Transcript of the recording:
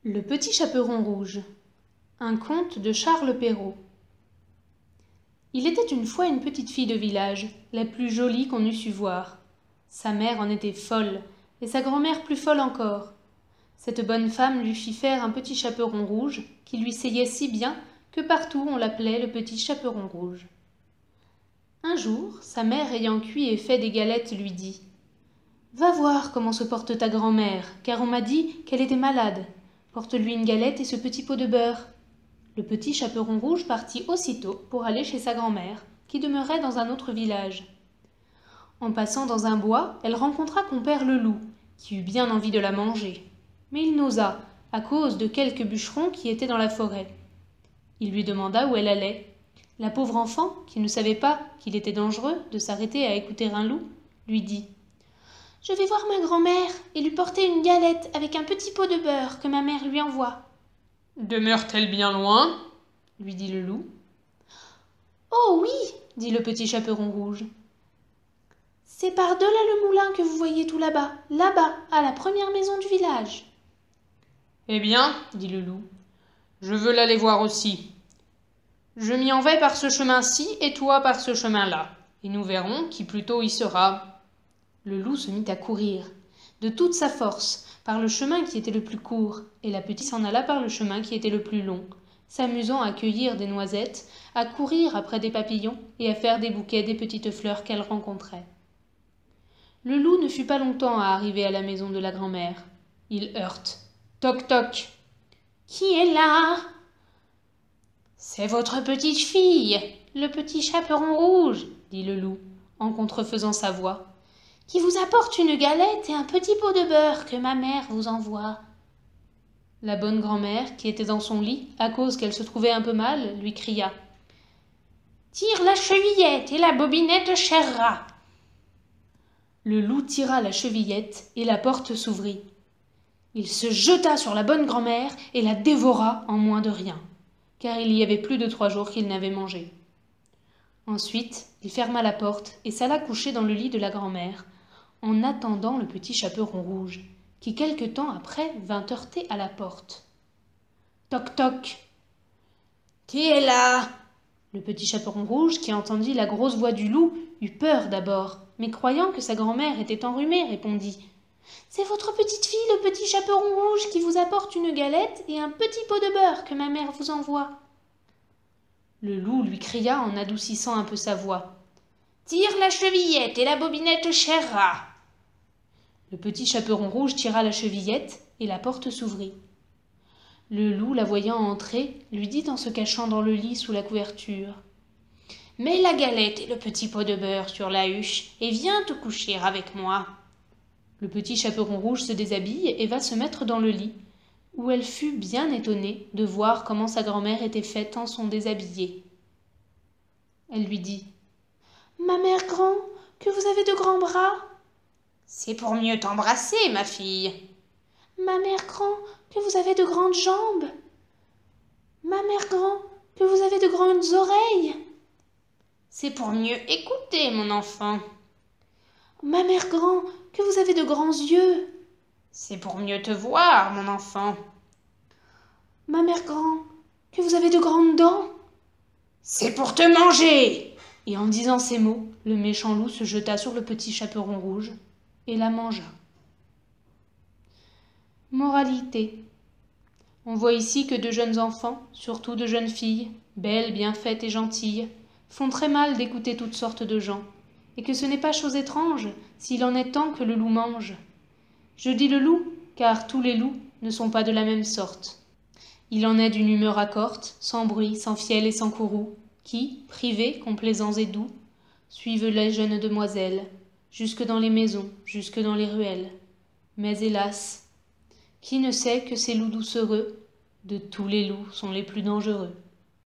Le petit chaperon rouge. Un conte de Charles Perrault. Il était une fois une petite fille de village, la plus jolie qu'on eût su voir. Sa mère en était folle, et sa grand-mère plus folle encore. Cette bonne femme lui fit faire un petit chaperon rouge, qui lui seyait si bien que partout on l'appelait le petit chaperon rouge. Un jour, sa mère ayant cuit et fait des galettes lui dit « Va voir comment se porte ta grand-mère, car on m'a dit qu'elle était malade. Porte-lui une galette et ce petit pot de beurre. » Le petit chaperon rouge partit aussitôt pour aller chez sa grand-mère, qui demeurait dans un autre village. En passant dans un bois, elle rencontra compère le loup, qui eut bien envie de la manger. Mais il n'osa, à cause de quelques bûcherons qui étaient dans la forêt. Il lui demanda où elle allait. La pauvre enfant, qui ne savait pas qu'il était dangereux de s'arrêter à écouter un loup, lui dit « Je vais voir ma grand-mère et lui porter une galette avec un petit pot de beurre que ma mère lui envoie. » « Demeure-t-elle bien loin ?» lui dit le loup. « Oh oui !» dit le petit chaperon rouge. « C'est par-delà le moulin que vous voyez tout là-bas, à la première maison du village. » « Eh bien, dit le loup, je veux l'aller voir aussi. Je m'y en vais par ce chemin-ci et toi par ce chemin-là, et nous verrons qui plus tôt y sera. » Le loup se mit à courir, de toute sa force, par le chemin qui était le plus court, et la petite s'en alla par le chemin qui était le plus long, s'amusant à cueillir des noisettes, à courir après des papillons et à faire des bouquets des petites fleurs qu'elle rencontrait. Le loup ne fut pas longtemps à arriver à la maison de la grand-mère. Il heurte. Toc toc. Qui est là? C'est votre petite fille, le petit chaperon rouge, dit le loup, en contrefaisant sa voix, qui vous apporte une galette et un petit pot de beurre que ma mère vous envoie. La bonne grand-mère, qui était dans son lit, à cause qu'elle se trouvait un peu mal, lui cria « Tire la chevillette et la bobinette cherra !» Le loup tira la chevillette et la porte s'ouvrit. Il se jeta sur la bonne grand-mère et la dévora en moins de rien, car il y avait plus de 3 jours qu'il n'avait mangé. Ensuite, il ferma la porte et s'alla coucher dans le lit de la grand-mère, en attendant le petit chaperon rouge, qui quelque temps après vint heurter à la porte. Toc toc. Qui est là? Le petit chaperon rouge, qui entendit la grosse voix du loup, eut peur d'abord, mais croyant que sa grand-mère était enrhumée, répondit « C'est votre petite fille, le petit chaperon rouge, qui vous apporte une galette et un petit pot de beurre que ma mère vous envoie. » Le loup lui cria en adoucissant un peu sa voix « Tire la chevillette et la bobinette cherra !» Le petit chaperon rouge tira la chevillette et la porte s'ouvrit. Le loup, la voyant entrer, lui dit en se cachant dans le lit sous la couverture « Mets la galette et le petit pot de beurre sur la huche et viens te coucher avec moi. » Le petit chaperon rouge se déshabille et va se mettre dans le lit, où elle fut bien étonnée de voir comment sa grand-mère était faite en son déshabillé. Elle lui dit « Ma mère grand, que vous avez de grands bras !»« C'est pour mieux t'embrasser, ma fille. »« Ma mère grand, que vous avez de grandes jambes. »« Ma mère grand, que vous avez de grandes oreilles. »« C'est pour mieux écouter, mon enfant. »« Ma mère grand, que vous avez de grands yeux. »« C'est pour mieux te voir, mon enfant. »« Ma mère grand, que vous avez de grandes dents. »« C'est pour te manger. » Et en disant ces mots, le méchant loup se jeta sur le petit chaperon rouge et la mangea. Moralité. On voit ici que de jeunes enfants, surtout de jeunes filles, belles, bien faites et gentilles, font très mal d'écouter toutes sortes de gens, et que ce n'est pas chose étrange s'il en est temps que le loup mange. Je dis le loup, car tous les loups ne sont pas de la même sorte. Il en est d'une humeur accorte, sans bruit, sans fiel et sans courroux, qui, privés, complaisants et doux, suivent les jeunes demoiselles, jusque dans les maisons, jusque dans les ruelles. Mais hélas, qui ne sait que ces loups doucereux, de tous les loups, sont les plus dangereux.